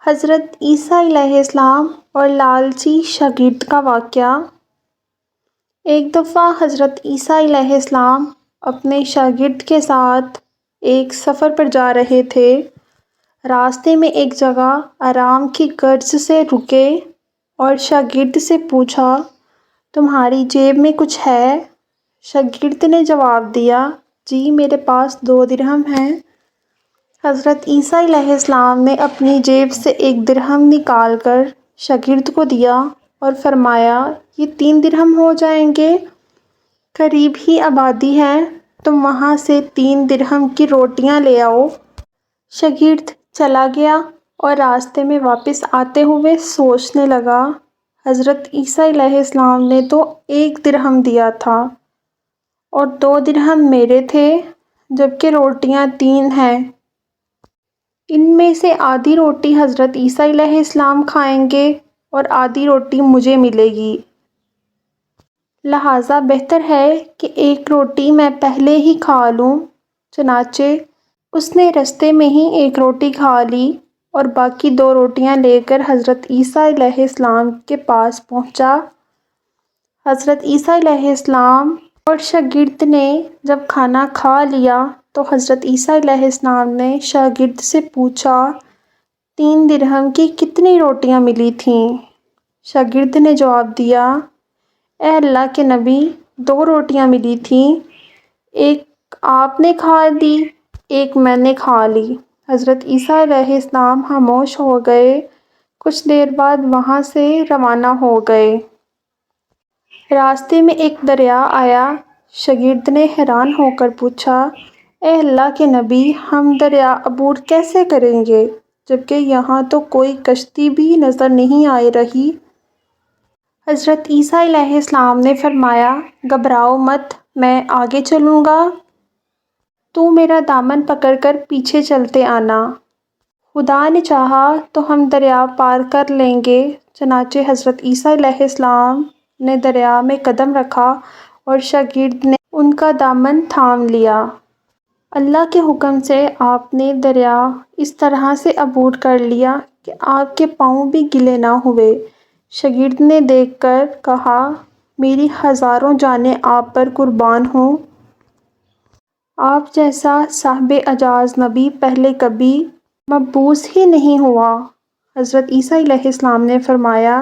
حضرت عیسیٰ علیہ السلام اور لالچی شاگرد کا واقعہ۔ ایک دفعہ حضرت عیسیٰ علیہ السلام اپنے شاگرد کے ساتھ ایک سفر پر جا رہے تھے۔ راستے میں ایک جگہ آرام کی غرض سے رکے اور شاگرد سے پوچھا، تمہاری جیب میں کچھ ہے؟ شاگرد نے جواب دیا، جی میرے پاس 2 درہم ہیں۔ حضرت عیسیٰ علیہ السلام نے اپنی جیب سے 1 درہم نکال کر شاگرد کو دیا اور فرمایا، یہ 3 درہم ہو جائیں گے، قریب ہی آبادی ہے، تم وہاں سے 3 درہم کی روٹیاں لے آؤ۔ شاگرد چلا گیا اور راستے میں واپس آتے ہوئے سوچنے لگا، حضرت عیسیٰ علیہ السلام نے تو 1 درہم دیا تھا اور 2 درہم میرے تھے، جبکہ روٹیاں 3 ہیں۔ ان میں سے آدھی روٹی حضرت عیسیٰ علیہ السلام کھائیں گے اور آدھی روٹی مجھے ملے گی، لہٰذا بہتر ہے کہ 1 روٹی میں پہلے ہی کھا لوں۔ چنانچہ اس نے رستے میں ہی 1 روٹی کھا لی اور باقی 2 روٹیاں لے کر حضرت عیسیٰ علیہ السلام کے پاس پہنچا۔ حضرت عیسیٰ علیہ السلام اور شاگرد نے جب کھانا کھا لیا تو حضرت عیسیٰ علیہ السلام نے شاگرد سے پوچھا، 3 درہم کی کتنی روٹیاں ملی تھیں؟ شاگرد نے جواب دیا، اے اللہ کے نبی، 2 روٹیاں ملی تھیں، 1 آپ نے کھا لی، 1 میں نے کھا لی۔ حضرت عیسیٰ علیہ السلام خاموش ہو گئے، کچھ دیر بعد وہاں سے روانہ ہو گئے۔ راستے میں ایک دریا آیا۔ شاگرد نے حیران ہو کر پوچھا، اے اللہ کے نبی، ہم دریا عبور کیسے کریں گے، جبکہ یہاں تو کوئی کشتی بھی نظر نہیں آ رہی؟ حضرت عیسیٰ علیہ السلام نے فرمایا، گھبراؤ مت، میں آگے چلوں گا، تو میرا دامن پکڑ کر پیچھے چلتے آنا، خدا نے چاہا تو ہم دریا پار کر لیں گے۔ چنانچہ حضرت عیسیٰ علیہ السلام نے دریا میں قدم رکھا اور شاگرد نے ان کا دامن تھام لیا۔ اللہ کے حکم سے آپ نے دریا اس طرح سے عبور کر لیا کہ آپ کے پاؤں بھی گیلے نہ ہوئے۔ شاگرد نے دیکھ کر کہا، میری ہزاروں جانیں آپ پر قربان ہوں، آپ جیسا صاحب اعجاز نبی پہلے کبھی مبعوث ہی نہیں ہوا۔ حضرت عیسیٰ علیہ السلام نے فرمایا،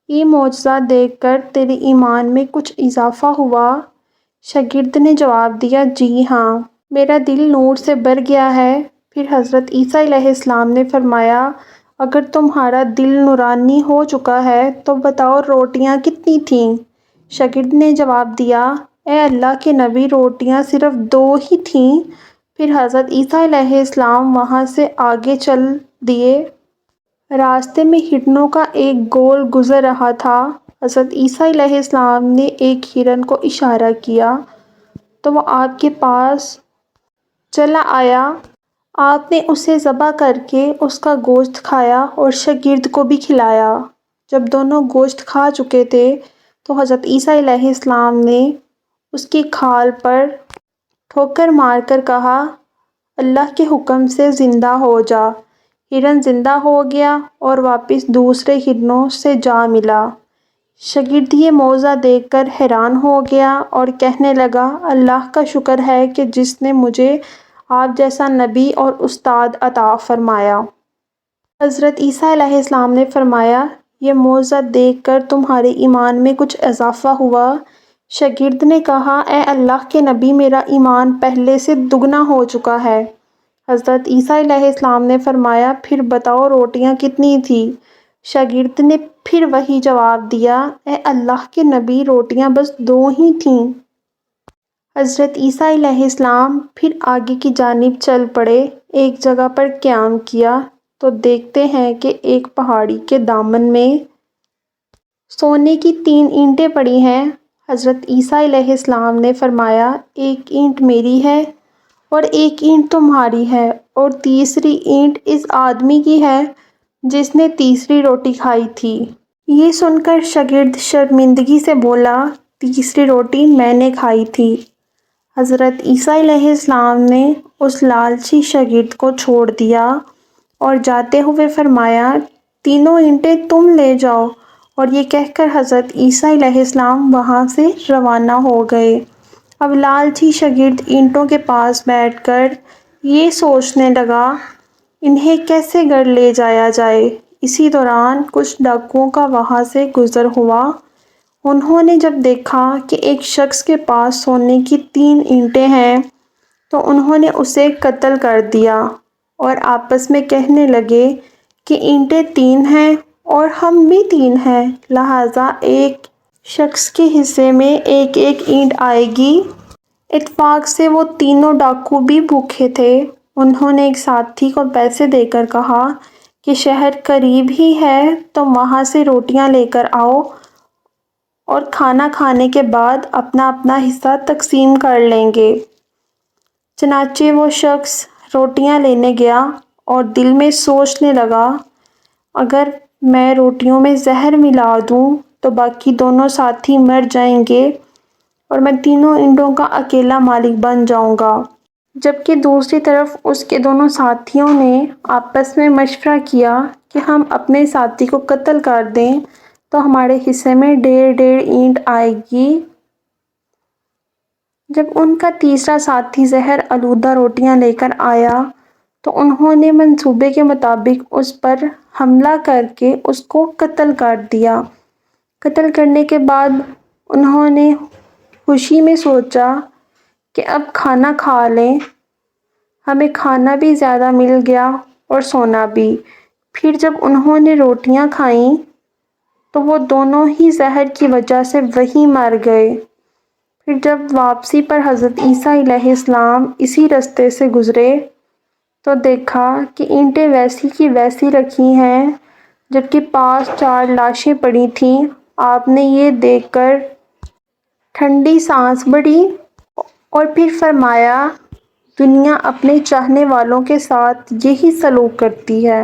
یہ معجزہ دیکھ کر تیرے ایمان میں کچھ اضافہ ہوا؟ شاگرد نے جواب دیا، جی ہاں، میرا دل نور سے بھر گیا ہے۔ پھر حضرت عیسیٰ علیہ السلام نے فرمایا، اگر تمہارا دل نورانی ہو چکا ہے تو بتاؤ روٹیاں کتنی تھیں؟ شاگرد نے جواب دیا، اے اللہ کے نبی، روٹیاں صرف 2 ہی تھیں۔ پھر حضرت عیسیٰ علیہ السلام وہاں سے آگے چل دیے۔ راستے میں ہرنوں کا ایک گول گزر رہا تھا۔ حضرت عیسیٰ علیہ السلام نے ایک ہرن کو اشارہ کیا تو وہ آپ کے پاس چلا آیا۔ آپ نے اسے ذبح کر کے اس کا گوشت کھایا اور شاگرد کو بھی کھلایا۔ جب دونوں گوشت کھا چکے تھے تو حضرت عیسیٰ علیہ السلام نے اس کی کھال پر ٹھوکر مار کر کہا، اللہ کے حکم سے زندہ ہو جا۔ ہرن زندہ ہو گیا اور واپس دوسرے ہرنوں سے جا ملا۔ شاگرد یہ معجزہ دیکھ کر حیران ہو گیا اور کہنے لگا، اللہ کا شکر ہے کہ جس نے مجھے آپ جیسا نبی اور استاد عطا فرمایا۔ حضرت عیسیٰ علیہ السلام نے فرمایا، یہ معجزہ دیکھ کر تمہارے ایمان میں کچھ اضافہ ہوا؟ شاگرد نے کہا، اے اللہ کے نبی، میرا ایمان پہلے سے دگنا ہو چکا ہے۔ حضرت عیسیٰ علیہ السلام نے فرمایا، پھر بتاؤ روٹیاں کتنی تھیں؟ شاگرد نے پھر وہی جواب دیا، اے اللہ کے نبی، روٹیاں بس 2 ہی تھیں۔ حضرت عیسیٰ علیہ السلام پھر آگے کی جانب چل پڑے۔ ایک جگہ پر قیام کیا تو دیکھتے ہیں کہ ایک پہاڑی کے دامن میں سونے کی 3 اینٹیں پڑی ہیں۔ حضرت عیسیٰ علیہ السلام نے فرمایا، 1 اینٹ میری ہے اور 1 اینٹ تمہاری ہے اور تیسری اینٹ اس آدمی کی ہے جس نے تیسری روٹی کھائی تھی۔ یہ سن کر شاگرد شرمندگی سے بولا، تیسری روٹی میں نے کھائی تھی۔ حضرت عیسیٰ علیہ السلام نے اس لالچی شاگرد کو چھوڑ دیا اور جاتے ہوئے فرمایا تینوں اینٹیں تم لے جاؤ، اور یہ کہہ کر حضرت عیسیٰ علیہ السلام وہاں سے روانہ ہو گئے۔ اب لالچی شاگرد اینٹوں کے پاس بیٹھ کر یہ سوچنے لگا انہیں کیسے گھر لے جایا جائے۔ اسی دوران کچھ ڈاکوؤں کا وہاں سے گزر ہوا۔ انہوں نے جب دیکھا کہ ایک شخص کے پاس سونے کی 3 اینٹیں ہیں تو انہوں نے اسے قتل کر دیا اور آپس میں کہنے لگے کہ اینٹیں 3 ہیں اور ہم بھی 3 ہیں، لہٰذا ایک شخص کے حصے میں ایک ایک اینٹ آئے گی۔ اتفاق سے وہ تینوں ڈاکو بھی بھوکے تھے۔ انہوں نے ایک ساتھی کو پیسے دے کر کہا کہ شہر قریب ہی ہے تو وہاں سے روٹیاں لے کر آؤ اور کھانا کھانے کے بعد اپنا اپنا حصہ تقسیم کر لیں گے۔ چنانچہ وہ شخص روٹیاں لینے گیا اور دل میں سوچنے لگا اگر میں روٹیوں میں زہر ملا دوں تو باقی دونوں ساتھی مر جائیں گے اور میں تینوں اینٹوں کا اکیلا مالک بن جاؤں گا۔ جبکہ دوسری طرف اس کے دونوں ساتھیوں نے آپس میں مشورہ کیا کہ ہم اپنے ساتھی کو قتل کر دیں تو ہمارے حصے میں 1.5 اینٹ آئے گی۔ جب ان کا تیسرا ساتھی زہر آلودہ روٹیاں لے کر آیا تو انہوں نے منصوبے کے مطابق اس پر حملہ کر کے اس کو قتل کر دیا۔ قتل کرنے کے بعد انہوں نے خوشی میں سوچا کہ اب کھانا کھا لیں، ہمیں کھانا بھی زیادہ مل گیا اور سونا بھی۔ پھر جب انہوں نے روٹیاں کھائیں تو وہ دونوں ہی زہر کی وجہ سے وہیں مر گئے۔ پھر جب واپسی پر حضرت عیسیٰ علیہ السلام اسی رستے سے گزرے تو دیکھا کہ اینٹیں ویسی کی ویسی رکھی ہیں جبکہ پاس 4 لاشیں پڑی تھیں۔ آپ نے یہ دیکھ کر ٹھنڈی سانس بھری اور پھر فرمایا دنیا اپنے چاہنے والوں کے ساتھ یہی سلوک کرتی ہے۔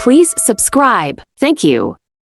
Please subscribe. Thank you.